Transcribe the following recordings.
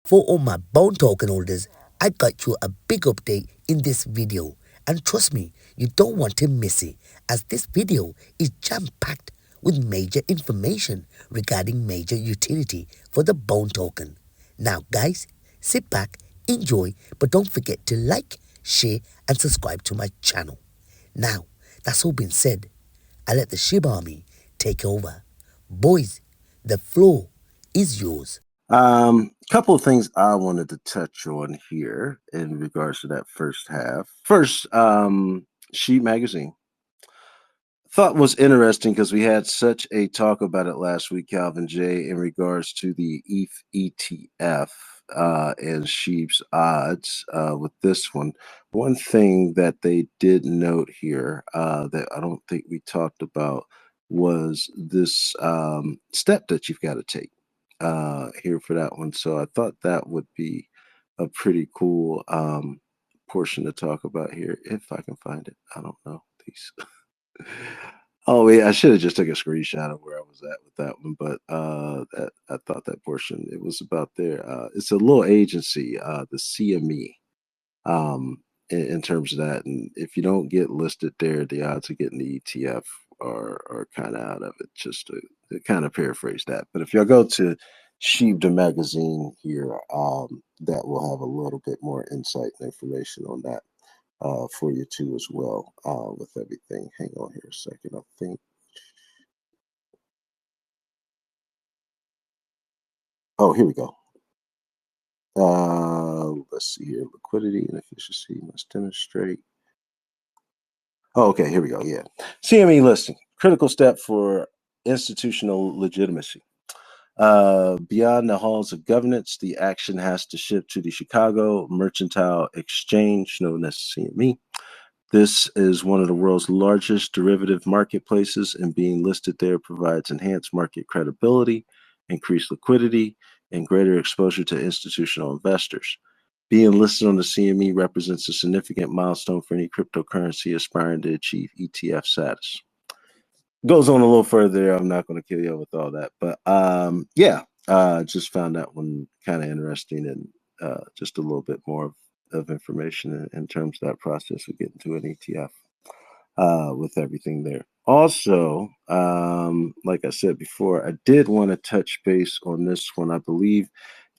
For all my bone token holders, I got you a big update in this video. And trust me, you don't want to miss it, as this video is jam-packed with major information regarding major utility for the bone token. Now guys, sit back, enjoy, but don't forget to like, share and subscribe to my channel. Now, that's all been said, I let the Shib Army take over. Boys, the floor is yours. Couple of things I wanted to touch on here in regards to that first half. First, Sheet Magazine. Thought was interesting because we had such a talk about it last week, Calvin J, in regards to the ETH ETF and Sheep's odds with this one. One thing that they did note here that I don't think we talked about was this step that you've got to take here for that one. So I thought that would be a pretty cool portion to talk about here if I can find it. I don't know these. Oh wait, I should have just took a screenshot of where I was at with that one, but I thought that portion it was about there. It's a little agency, the CME, in terms of that. And if you don't get listed there, the odds of getting the ETF are kind of out of it. Just to kind of paraphrase that. But if y'all go to Shibda magazine here, that will have a little bit more insight and information on that. For you too as well with everything. Hang on here a second. I think. Oh, here we go. Let's see here. Liquidity and efficiency must demonstrate. Oh, okay. Here we go. Yeah. CME listing. Critical step for institutional legitimacy. Beyond the halls of governance, the action has to ship to the Chicago Mercantile Exchange, known as CME. This is one of the world's largest derivative marketplaces, and being listed there provides enhanced market credibility, increased liquidity, and greater exposure to institutional investors. Being listed on the CME represents a significant milestone for any cryptocurrency aspiring to achieve ETF status. Goes on a little further there. I'm not going to kill you with all that, but yeah, just found that one kind of interesting and just a little bit more of information in terms of that process of getting to an ETF with everything there. Also, like I said before, I did want to touch base on this one. I believe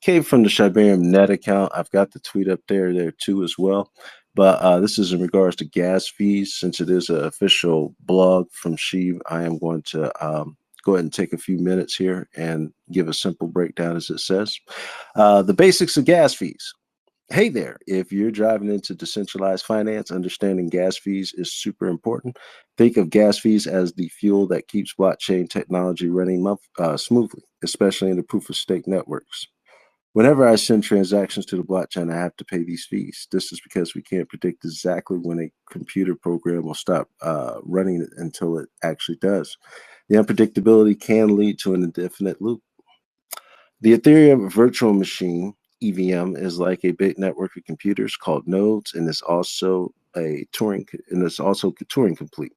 came from the Shibarium net account. I've got the tweet up there too as well. But this is in regards to gas fees. Since it is an official blog from Shib, I am going to go ahead and take a few minutes here and give a simple breakdown as it says. The basics of gas fees. Hey there, if you're driving into decentralized finance, understanding gas fees is super important. Think of gas fees as the fuel that keeps blockchain technology running smoothly, especially in the proof of stake networks. Whenever I send transactions to the blockchain, I have to pay these fees. This is because we can't predict exactly when a computer program will stop running until it actually does. The unpredictability can lead to an indefinite loop. The Ethereum virtual machine EVM is like a big network of computers called nodes, and it's also Turing complete.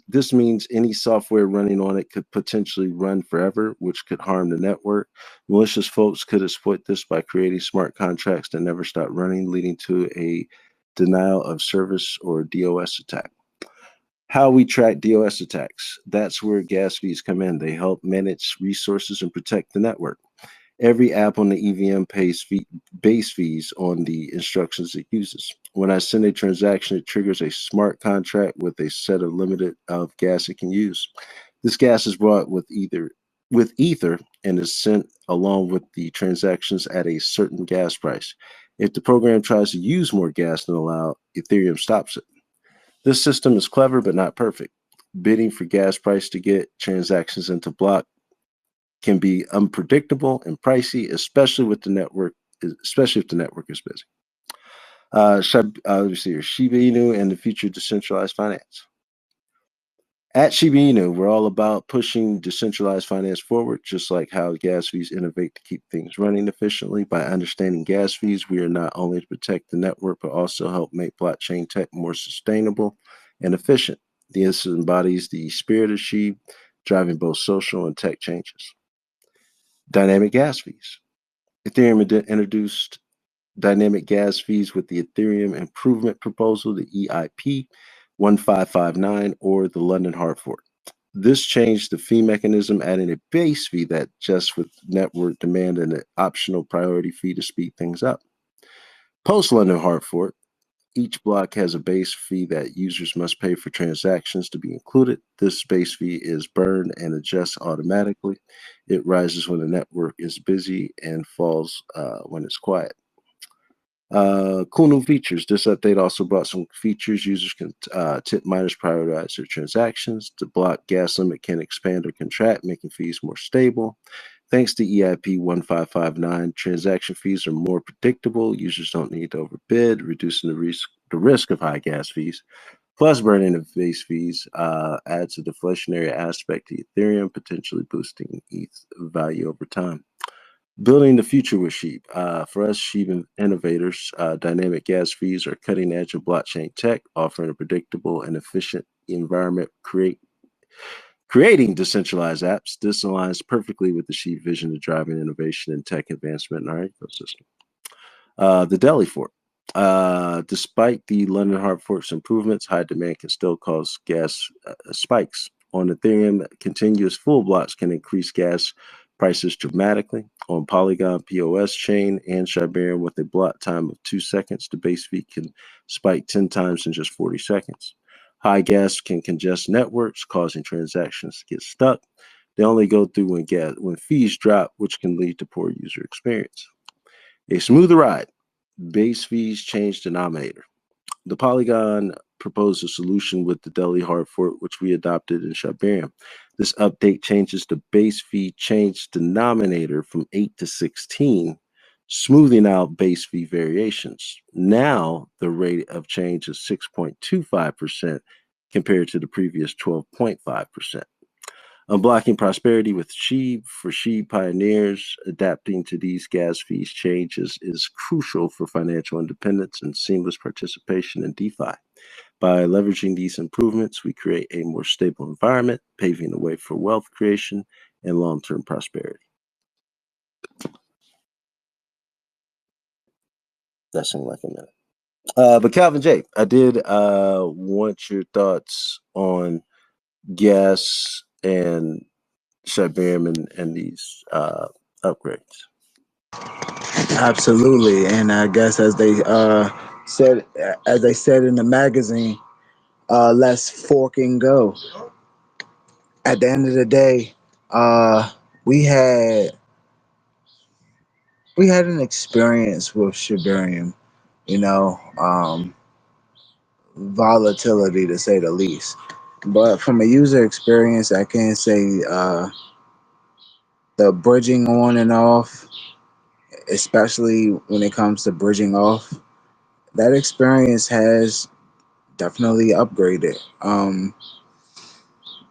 This means any software running on it could potentially run forever, which could harm the network. Malicious folks could exploit this by creating smart contracts that never stop running, leading to a denial of service or DOS attack. How we track DOS attacks. That's where gas fees come in. They help manage resources and protect the network. Every app on the EVM pays base fees on the instructions it uses. When I send a transaction, it triggers a smart contract with a set of limited of gas it can use. This gas is brought with Ether and is sent along with the transactions at a certain gas price. If the program tries to use more gas than allowed, Ethereum stops it. This system is clever but not perfect. Bidding for gas price to get transactions into block can be unpredictable and pricey, especially if the network is busy. Let me see here. Shiba Inu and the future of decentralized finance. At Shiba Inu, we're all about pushing decentralized finance forward, just like how gas fees innovate to keep things running efficiently. By understanding gas fees, we are not only to protect the network, but also help make blockchain tech more sustainable and efficient. This embodies the spirit of SHIB, driving both social and tech changes. Dynamic gas fees. Ethereum introduced dynamic gas fees with the Ethereum Improvement Proposal, the EIP 1559, or the London hard fork. This changed the fee mechanism, adding a base fee that adjusts with network demand and an optional priority fee to speed things up. Post London hard fork, each block has a base fee that users must pay for transactions to be included. This base fee is burned and adjusts automatically. It rises when the network is busy and falls when it's quiet. Cool new features. This update also brought some features. Users can tip miners prioritize their transactions. The block gas limit can expand or contract, making fees more stable. Thanks to EIP 1559, transaction fees are more predictable. Users don't need to overbid, reducing the risk of high gas fees. Plus, burning of base fees adds a deflationary aspect to Ethereum, potentially boosting ETH value over time. Building the future with SHIB. For us SHIB innovators, dynamic gas fees are cutting edge of blockchain tech, offering a predictable and efficient environment, creating decentralized apps. This aligns perfectly with the SHIB vision of driving innovation and tech advancement in our ecosystem. The Delhi fork. Despite the London hard fork's improvements, high demand can still cause gas spikes. On Ethereum, continuous full blocks can increase gas prices dramatically. On Polygon POS chain and Shibarium with a block time of 2 seconds, the base fee can spike 10 times in just 40 seconds. High gas can congest networks, causing transactions to get stuck. They only go through when fees drop, which can lead to poor user experience. A smoother ride. Base fees change denominator. The Polygon proposed a solution with the Delhi hard fork, which we adopted in Shibarium. This update changes the base fee change denominator from 8 to 16, smoothing out base fee variations. Now the rate of change is 6.25% compared to the previous 12.5%. Unblocking prosperity with SHIB for SHIB pioneers. Adapting to these gas fees changes is crucial for financial independence and seamless participation in DeFi. By leveraging these improvements, we create a more stable environment, paving the way for wealth creation and long-term prosperity. That seemed like a minute. But Calvin J, I did want your thoughts on gas and Shibarium and these upgrades. Absolutely, and I guess as they said in the magazine, let's fork and go. At the end of the day, we had an experience with Shibarium, you know, volatility to say the least. But from a user experience, I can say the bridging on and off, especially when it comes to bridging off, that experience has definitely upgraded.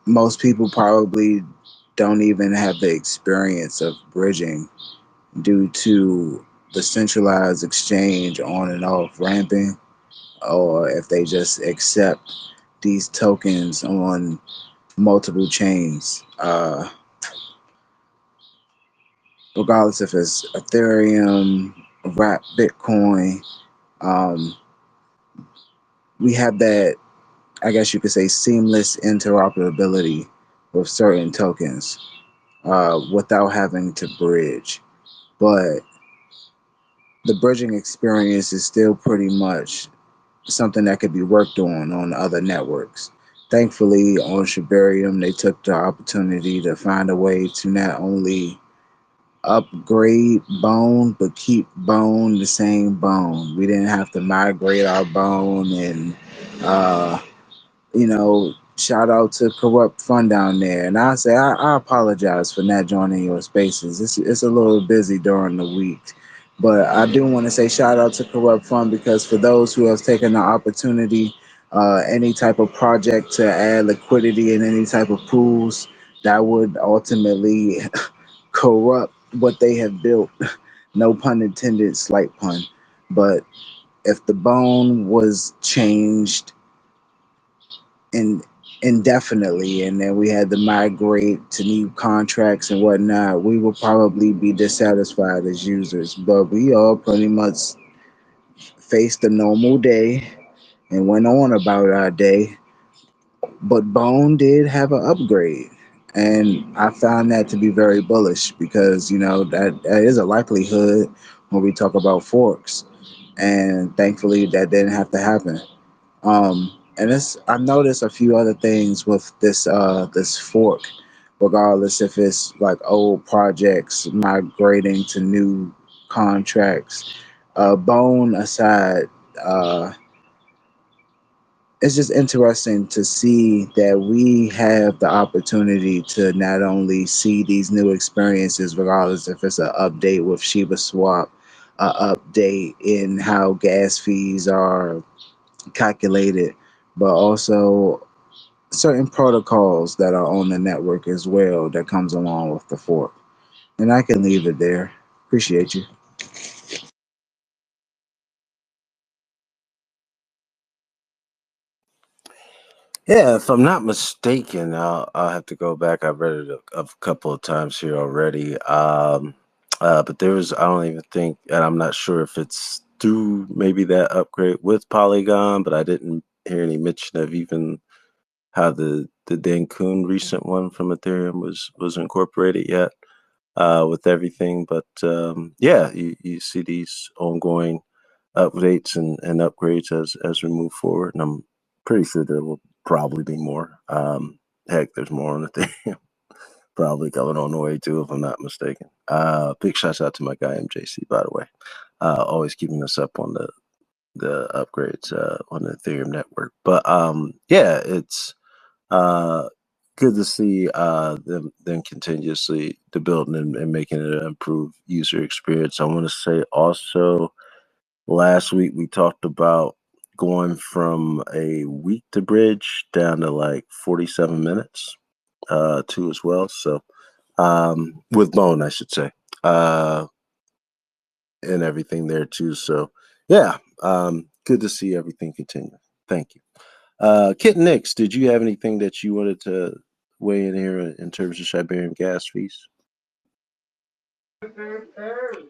Most people probably don't even have the experience of bridging due to the centralized exchange on and off ramping, or if they just accept these tokens on multiple chains, regardless if it's Ethereum, Wrap, Bitcoin. Um, we have that, I guess you could say, seamless interoperability with certain tokens without having to bridge. But the bridging experience is still pretty much something that could be worked on other networks. Thankfully, on Shibarium, they took the opportunity to find a way to not only upgrade Bone, but keep Bone the same Bone. We didn't have to migrate our Bone, and shout out to Corrupt Fun down there. And I say I apologize for not joining your spaces. It's a little busy during the week. But I do want to say shout out to Corrupt Fun, because for those who have taken the opportunity, any type of project to add liquidity in any type of pools that would ultimately corrupt what they have built. No pun intended, slight pun. But if the Bone was changed in indefinitely, and then we had to migrate to new contracts and whatnot, we will probably be dissatisfied as users. But we all pretty much faced a normal day and went on about our day. But Bone did have an upgrade. And I found that to be very bullish because, that is a likelihood when we talk about forks. And thankfully, that didn't have to happen. And I've noticed a few other things with this fork, regardless if it's like old projects migrating to new contracts. Bone aside, uh, it's just interesting to see that we have the opportunity to not only see these new experiences, regardless if it's an update with Shibaswap, an update in how gas fees are calculated, but also certain protocols that are on the network as well that comes along with the fork. And I can leave it there. Appreciate you. Yeah, if I'm not mistaken, I'll have to go back. I've read it a couple of times here already. But there was, I don't even think, and I'm not sure if it's through maybe that upgrade with Polygon, but I didn't hear any mention of even how the Dankun recent one from Ethereum was incorporated yet with everything. But yeah, you see these ongoing updates and upgrades as we move forward, and I'm pretty sure there will probably be more. Heck, there's more on Ethereum probably coming on the way too, if I'm not mistaken. Big shouts out to my guy MJC, by the way, always keeping us up on the upgrades on the Ethereum network. But yeah, it's uh, good to see them continuously to building and making it an improved user experience. I want to say also last week we talked about going from a week to bridge down to like 47 minutes too as well. So with Bone, I should say, and everything there too. So yeah, good to see everything continue. Thank you. Kit Nix, did you have anything that you wanted to weigh in here in terms of Shibarium gas fees?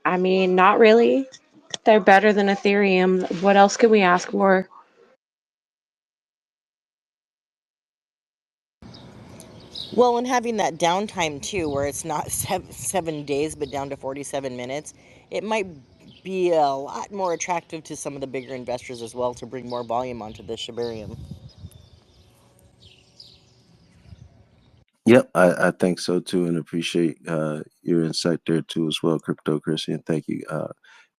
I mean, not really. They're better than Ethereum. What else can we ask for? Well, and having that downtime too, where it's not 7 days, but down to 47 minutes, it might be a lot more attractive to some of the bigger investors as well to bring more volume onto the Shibarium. Yep, I think so too, and appreciate your insight there too as well, Cryptocracy, and thank you,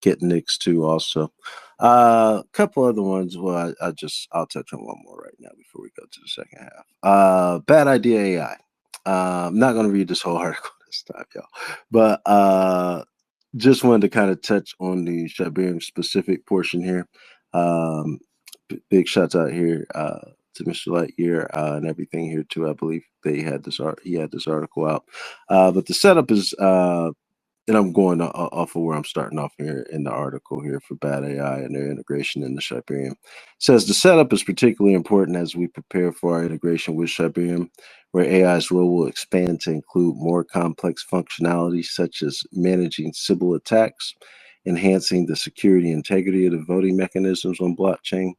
Kit Nix too also. A couple other ones. Well, I'll touch on one more right now before we go to the second half. Bad idea AI. I'm not going to read this whole article this time, y'all, but just wanted to kind of touch on the Shibarium specific portion here. Um, big shouts out here to Mr. Lightyear and everything here too. I believe he had this article out. But the setup is and I'm going off of where I'm starting off here in the article here for Bad AI and their integration in the Shibarium. It says the setup is particularly important as we prepare for our integration with Shibarium, where AI's role will expand to include more complex functionalities such as managing Sybil attacks, enhancing the security and integrity of the voting mechanisms on blockchain.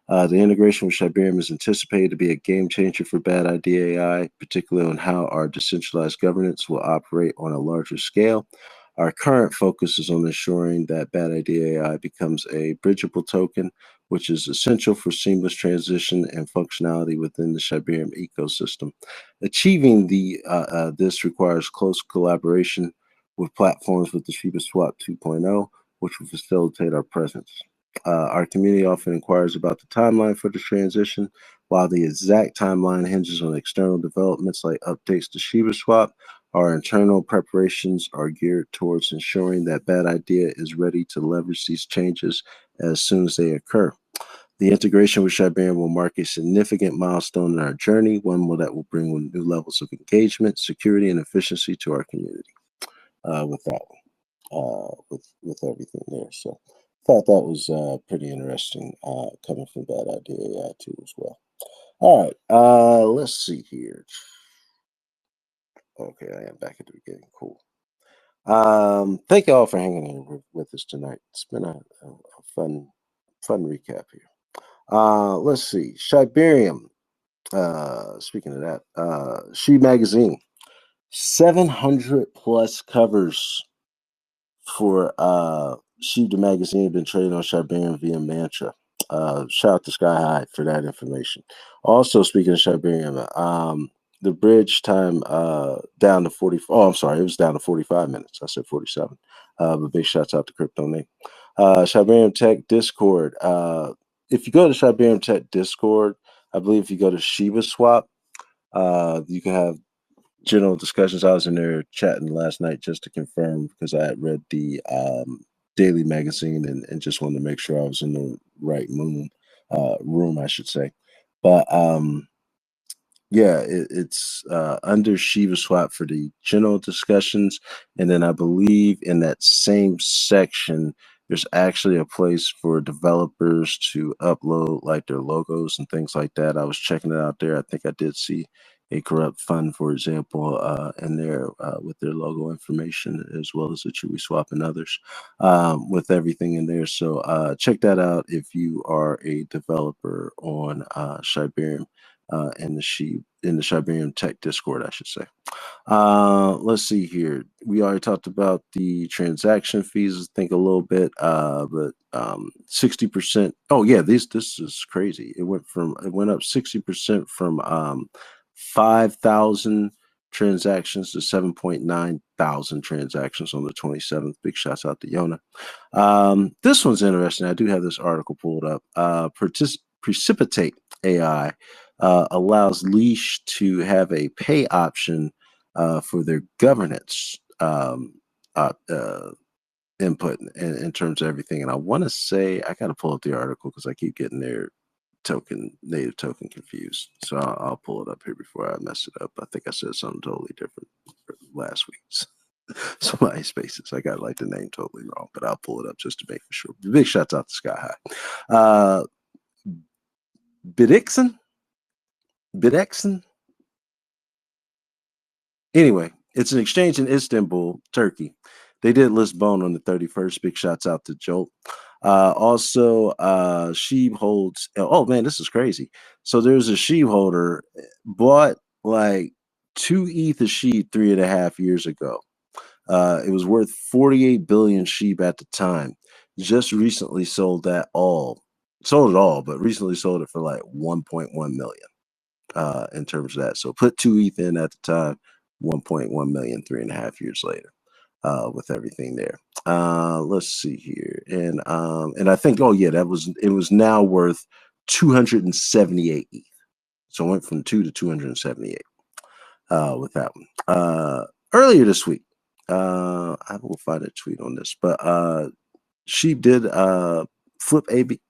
The integration with Shibarium is anticipated to be a game changer for Bad Idea AI, particularly on how our decentralized governance will operate on a larger scale. Our current focus is on ensuring that Bad Idea AI becomes a bridgeable token, which is essential for seamless transition and functionality within the Shibarium ecosystem. Achieving this requires close collaboration with platforms with the Shibaswap 2.0, which will facilitate our presence. Our community often inquires about the timeline for the transition. While the exact timeline hinges on external developments like updates to Shibaswap, our internal preparations are geared towards ensuring that Bad Idea is ready to leverage these changes as soon as they occur. The integration with Shibarium will mark a significant milestone in our journey, one that will bring new levels of engagement, security, and efficiency to our community. With that with everything there. So thought that was pretty interesting coming from Bad Idea AI too as well. All right. Let's see here. Okay, I am back at the beginning. Cool. Thank you all for hanging in with us tonight. It's been a fun recap here. Let's see. Shibarium. Speaking of that, She Magazine. 700 plus covers for Shiba Magazine have been traded on Shibarium via Mantra. Shout out to Sky High for that information. Also, speaking of Shibarium, the bridge time down to 40. Oh, I'm sorry, it was down to 45 minutes. I said 47. But big shouts out to Crypto Nate. Shibarium Tech Discord. If you go to Shibarium Tech Discord, I believe if you go to Shibaswap, you can have general discussions. I was in there chatting last night just to confirm because I had read the daily magazine and just wanted to make sure I was in the right room, I should say. But yeah, it's under Shibaswap for the general discussions, and then I believe in that same section there's actually a place for developers to upload like their logos and things like that. I was checking it out there. I think I did see a corrupt fund, for example, in there with their logo information, as well as the Chewy Swap and others with everything in there. So check that out if you are a developer on Shibarium in the Shibarium Tech Discord, I should say. Let's see here. We already talked about the transaction fees. I think a little bit, but 60%. Oh yeah, this is crazy. It went up 60% from 5,000 transactions to 7.9 thousand transactions on the 27th. Big shouts out to Yona. This one's interesting. I do have this article pulled up. Precipitate AI allows Leash to have a pay option for their governance input in terms of everything. And I want to say, I got to pull up the article because I keep getting their native token confused. So I'll pull it up here before I mess it up. I think I said something totally different last week. So my spaces, I got like the name totally wrong, but I'll pull it up just to make sure. Big shouts out to Sky High. Bidixon? Anyway, it's an exchange in Istanbul, Turkey. They did list Bone on the 31st. Big shouts out to Jolt. Also, Sheeb holds. Oh man, this is crazy. So there's a Sheeb holder bought like 2 ETH of Sheeb 3.5 years ago. It was worth 48 billion Sheeb at the time. Just recently sold it all, but recently sold it for like 1.1 million in terms of that. So put 2 ETH in at the time, 1.1 million 3.5 years later. With everything there. Let's see here. And I think, oh yeah, it was now worth 278 ETH. So it went from 2 to 278 with that one. Earlier this week, I will find a tweet on this, but she did flip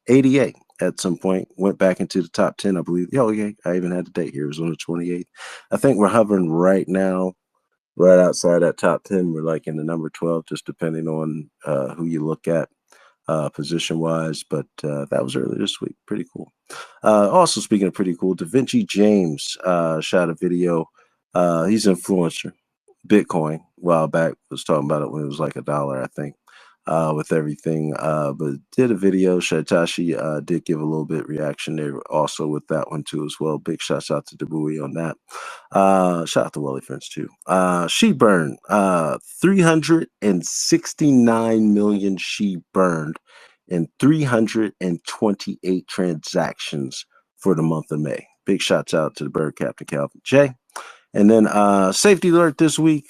ADA at some point, went back into the top 10, I believe. Oh yeah, I even had the date here. It was on the 28th. I think we're hovering right now right outside that top 10. We're like in the number 12, just depending on who you look at position wise. But that was earlier this week. Pretty cool. Also, speaking of pretty cool, Da Vinci James shot a video. He's an influencer, Bitcoin, a while back. Was talking about it when it was like $1, I think. With everything, but did a video. SHYTOSHI did give a little bit reaction there also with that one too as well. Big shouts out to Debui on that. Shout out to Welly Friends too. She burned 369 million she burned in 328 transactions for the month of May. Big shouts out to the bird captain Calvin J. And then safety alert this week.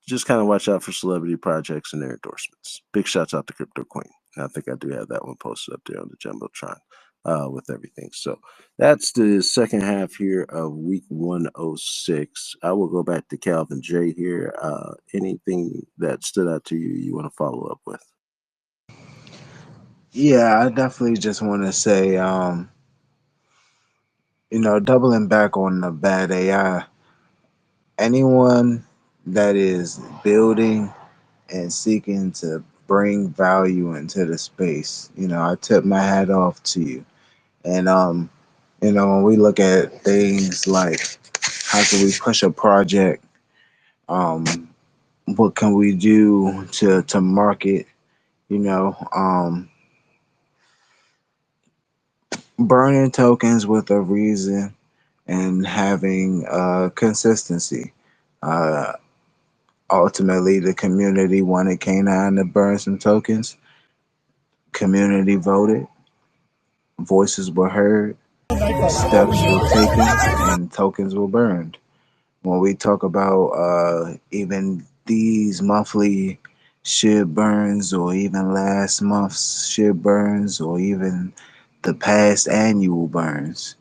Just kind of watch out for celebrity projects and their endorsements. Big shouts out to Crypto Queen. I think I do have that one posted up there on the Jumbotron with everything. So that's the second half here of week 106. I will go back to Calvin J here. Anything that stood out to you want to follow up with? Yeah, I definitely just want to say, doubling back on the bad AI, anyone that is building and seeking to bring value into the space, I tip my hat off to you. And When we look at things like how can we push a project, um, what can we do to market, you know, um, burning tokens with a reason and having consistency. Uh, Ultimately, the community wanted K9 to burn some tokens. Community voted, voices were heard, steps were taken, and tokens were burned. When we talk about even these monthly SHIB burns, or even last month's SHIB burns, or even the past annual burns,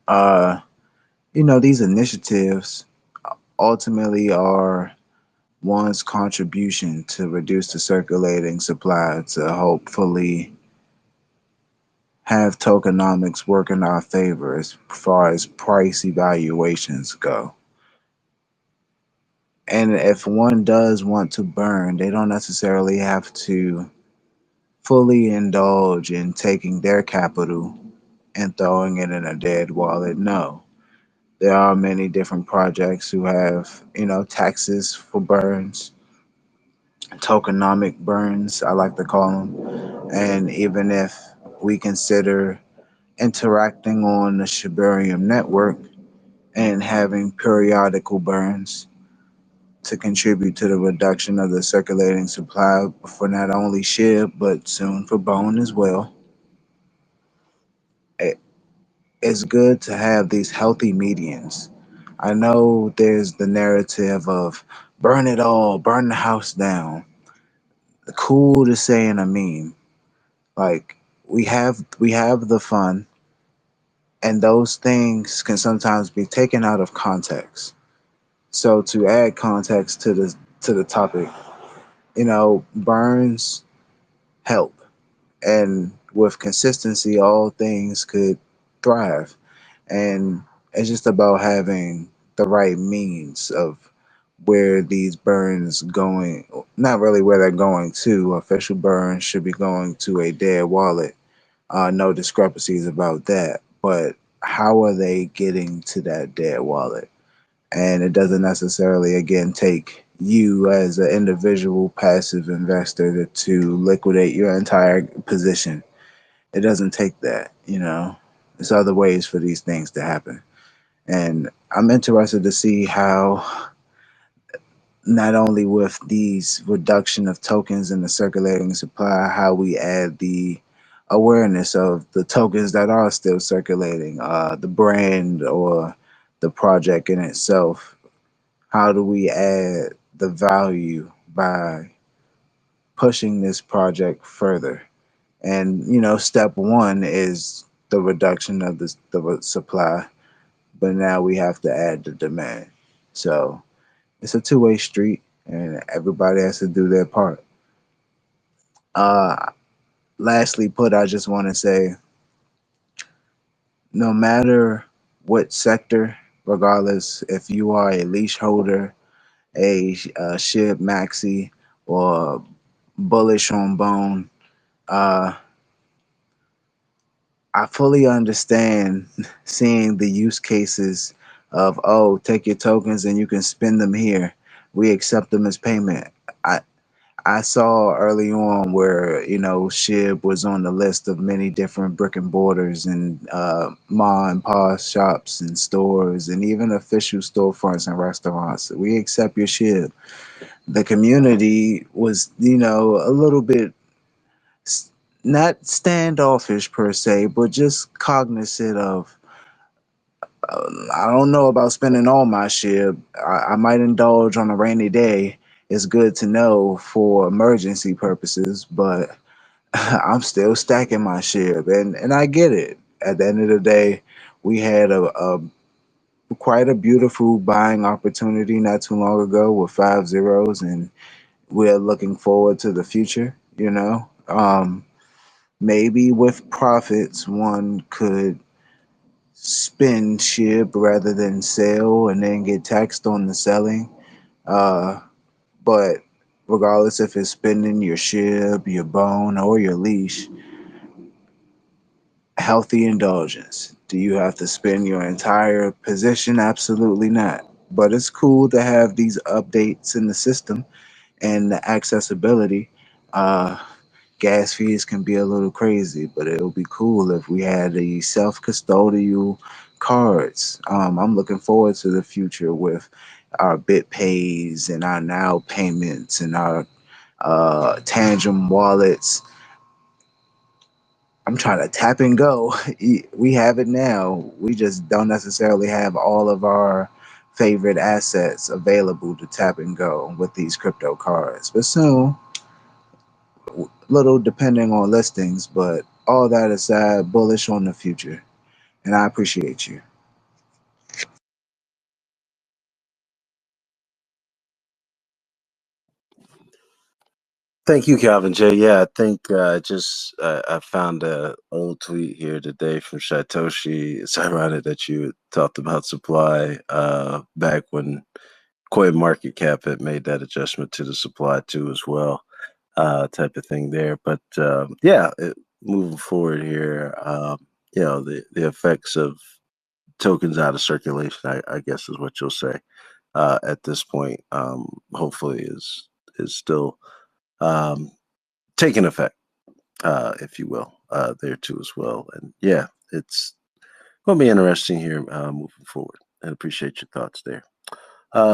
uh, these initiatives ultimately are one's contribution to reduce the circulating supply to hopefully have tokenomics work in our favor as far as price evaluations go. And if one does want to burn, they don't necessarily have to fully indulge in taking their capital and throwing it in a dead wallet. No. There are many different projects who have, taxes for burns, tokenomic burns, I like to call them. And even if we consider interacting on the Shibarium network and having periodical burns to contribute to the reduction of the circulating supply for not only SHIB but soon for bone as well. It's good to have these healthy medians. I know there's the narrative of burn it all, burn the house down. Cool to say in a meme. Like we have the fun, and those things can sometimes be taken out of context. So to add context to the topic, burns help, and with consistency, all things could thrive. And it's just about having the right means of where these burns going, not really where they're going to. Official burns should be going to a dead wallet. No discrepancies about that. But how are they getting to that dead wallet? And it doesn't necessarily, again, take you as an individual passive investor to liquidate your entire position. It doesn't take that. There's other ways for these things to happen. And I'm interested to see how, not only with these reduction of tokens in the circulating supply, how we add the awareness of the tokens that are still circulating, the brand or the project in itself. How do we add the value by pushing this project further? And step one is the reduction of the supply, but now we have to add the demand. So it's a two-way street, and everybody has to do their part. Uh, Lastly, I just want to say, no matter what sector, regardless if you are a leash holder, a SHIB maxi, or bullish on bone, uh, I fully understand seeing the use cases of, oh, take your tokens and you can spend them here. We accept them as payment. I I saw early on where SHIB was on the list of many different brick and mortars and ma and pa shops and stores and even official storefronts and restaurants. We accept your SHIB. The community was a little bit not standoffish per se, but just cognizant of, I don't know about spending all my SHIB. I might indulge on a rainy day. It's good to know for emergency purposes, but I'm still stacking my SHIB, and I get it. At the end of the day, we had a quite a beautiful buying opportunity not too long ago with 5 zeros, and we're looking forward to the future. Maybe with profits, one could spend SHIB rather than sell and then get taxed on the selling. Uh, but regardless if it's spending your SHIB, your bone, or your leash, healthy indulgence. Do you have to spend your entire position? Absolutely not. But it's cool to have these updates in the system and the accessibility. Uh, Gas fees can be a little crazy, but it would be cool if we had the self-custodial cards. I'm looking forward to the future with our BitPays and our Now payments and our Tangent wallets. I'm trying to tap and go. We have it now. We just don't necessarily have all of our favorite assets available to tap and go with these crypto cards. But soon, little depending on listings, but all that aside, bullish on the future. And I appreciate you. Thank you, Calvin J. Yeah, I think I found a old tweet here today from Shitoshi. It's ironic that you talked about supply back when Coin Market Cap had made that adjustment to the supply too as well, type of thing there. But moving forward here, the effects of tokens out of circulation, I guess is what you'll say at this point. Hopefully, is still taking effect, if you will, there too as well. And yeah, it's going to be interesting here moving forward. And appreciate your thoughts there.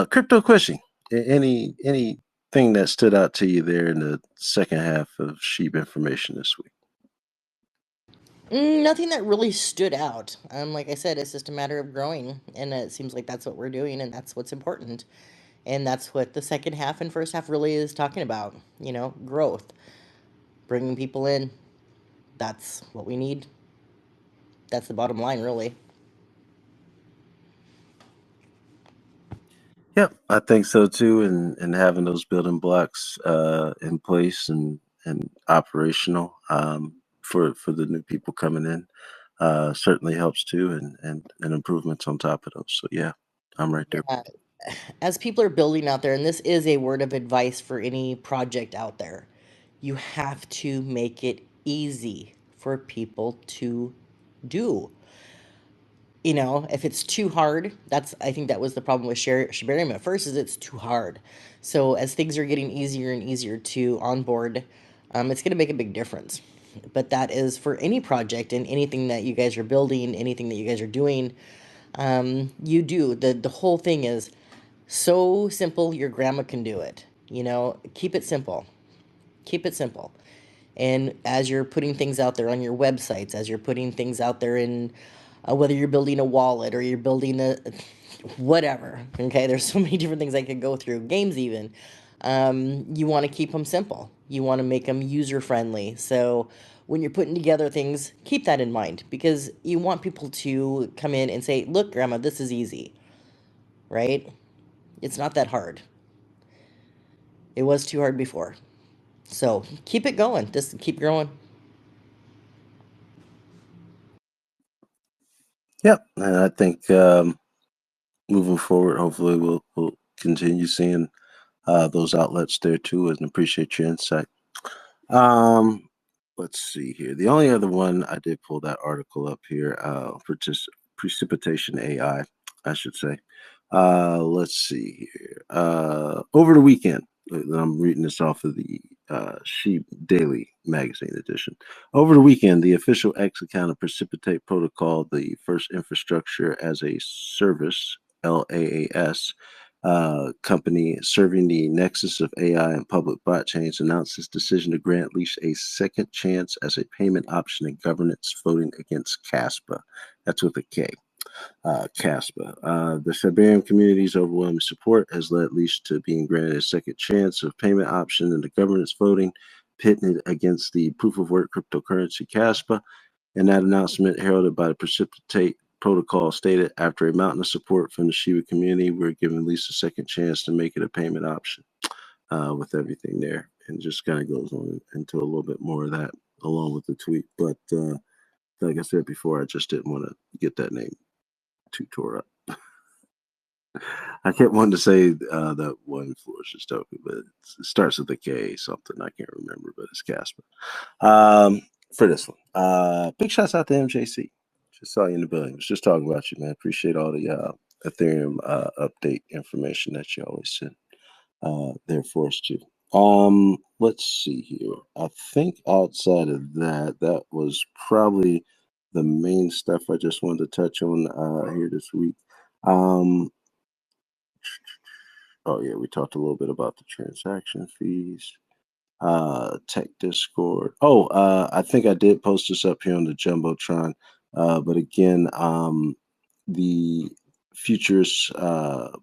Crypto Quishy, anything that stood out to you there in the second half of Sheep information this week? Nothing that really stood out. Like I said, it's just a matter of growing, and it seems like that's what we're doing, and that's what's important, and that's what the second half and first half really is talking about. Growth, bringing people in. That's what we need. That's the bottom line, really. Yep, I think so too. And having those building blocks in place and operational for the new people coming in certainly helps too, and improvements on top of those. So yeah, I'm right there. Yeah. As people are building out there, and this is a word of advice for any project out there, you have to make it easy for people to do. If it's too hard, I think that was the problem with Shibarium at first, is it's too hard. So as things are getting easier and easier to onboard, it's going to make a big difference. But that is for any project and anything that you guys are building, anything that you guys are doing. You do the whole thing is so simple your grandma can do it. Keep it simple. Keep it simple. And as you're putting things out there on your websites, as you're putting things out there in whether you're building a wallet or you're building a whatever, okay, there's so many different things I could go through, games even. You want to keep them simple. You want to make them user friendly. So when you're putting together things, keep that in mind, because you want people to come in and say, look, grandma, this is easy, right? It's not that hard. It was too hard before. So keep it going. Just keep growing. Yep, and I think moving forward, hopefully we'll continue seeing those outlets there too, and appreciate your insight. Um, let's see here. The only other one I did pull that article up here for just precipitation I should say. Let's see here. Over the weekend, I'm reading this off of the Sheep Daily Magazine edition. Over the weekend, the official X account of Precipitate Protocol, the first infrastructure as a service (LAAS) company serving the nexus of AI and public blockchains, announced its decision to grant Leash a second chance as a payment option in governance voting against CASPA. That's with a K. CASPA. The Shibarium community's overwhelming support has led Leash to being granted a second chance of payment option in the governance voting, pitting it against the proof of work cryptocurrency CASPA. And that announcement, heralded by the Precipitate Protocol, stated, after a mountain of support from the Shiba community, we're giving Leash a second chance to make it a payment option with everything there. And just kind of goes on into a little bit more of that along with the tweet. But like I said before, I just didn't want to get that name too tore up. I kept wanting to say that one Flourish token, but it starts with a K something. I can't remember, but it's Casper. for this one. Big shouts out to MJC. Just saw you in the building. Was just talking about you, man. Appreciate all the Ethereum update information that you always send there for us too. Let's see here. I think outside of that, that was probably the main stuff I just wanted to touch on here this week. Oh yeah, we talked a little bit about the transaction fees. Tech Discord. Oh, I think I did post this up here on the Jumbotron. But again, the Futures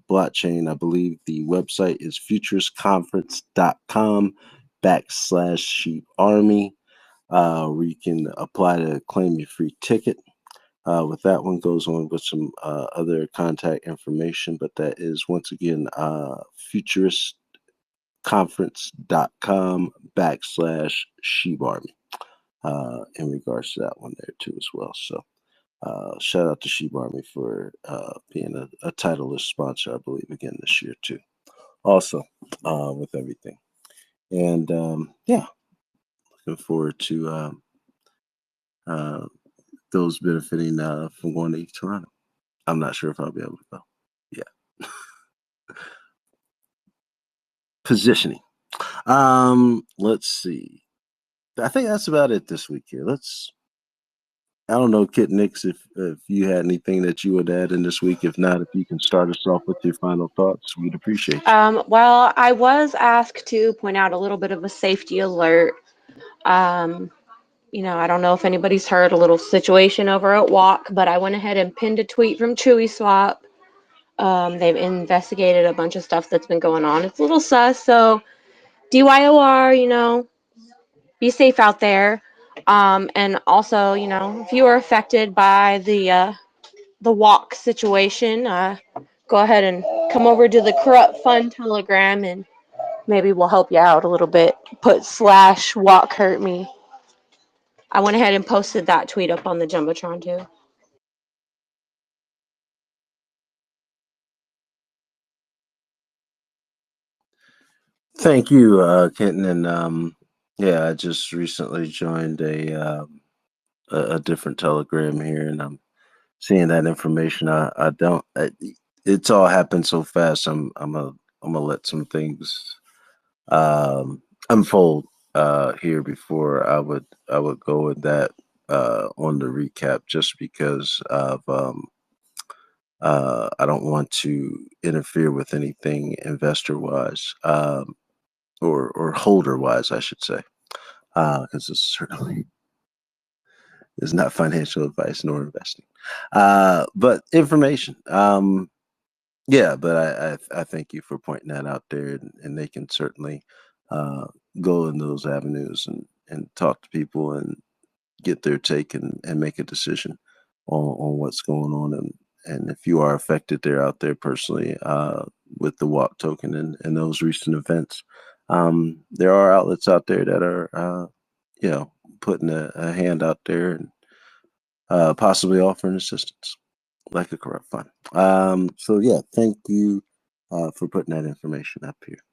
blockchain, I believe the website is futuresconference.com/Shib Army, where you can apply to claim your free ticket. With that one goes on with some other contact information, but that is once again futuresconference.com/Shib Army in regards to that one there too as well. So shout out to Shib Army for being a titleist sponsor, I believe, again this year too. Also with everything. And yeah, looking forward to those benefiting from going to Toronto. I'm not sure if I'll be able to go. Yeah. Positioning. Let's see. I think that's about it this week here. I don't know, Kit Nix, if you had anything that you would add in this week. If not, if you can start us off with your final thoughts, we'd appreciate you. Well, I was asked to point out a little bit of a safety alert. I don't know if anybody's heard a little situation over at Walk, but I went ahead and pinned a tweet from Shibaswap. They've investigated a bunch of stuff that's been going on. It's a little sus, so DYOR, be safe out there. And also, if you are affected by the Walk situation, go ahead and come over to the Corrupt Fund Telegram, and maybe we'll help you out a little bit. Put /Walk hurt me. I went ahead and posted that tweet up on the Jumbotron too. Thank you, Kenton. And yeah, I just recently joined a different Telegram here, and I'm seeing that information. I don't. It's all happened so fast. I'm gonna let some things unfold here before I would go with that on the recap, just because of I don't want to interfere with anything investor wise or holder wise, I should say, because this certainly is not financial advice nor investing, but information. Yeah, but I thank you for pointing that out there, and they can certainly go in those avenues and talk to people and get their take and make a decision on what's going on. And if you are affected there out there personally with the WAP token and those recent events, there are outlets out there that are, putting a hand out there and possibly offering assistance, like a corrupt fund. So yeah, thank you for putting that information up here.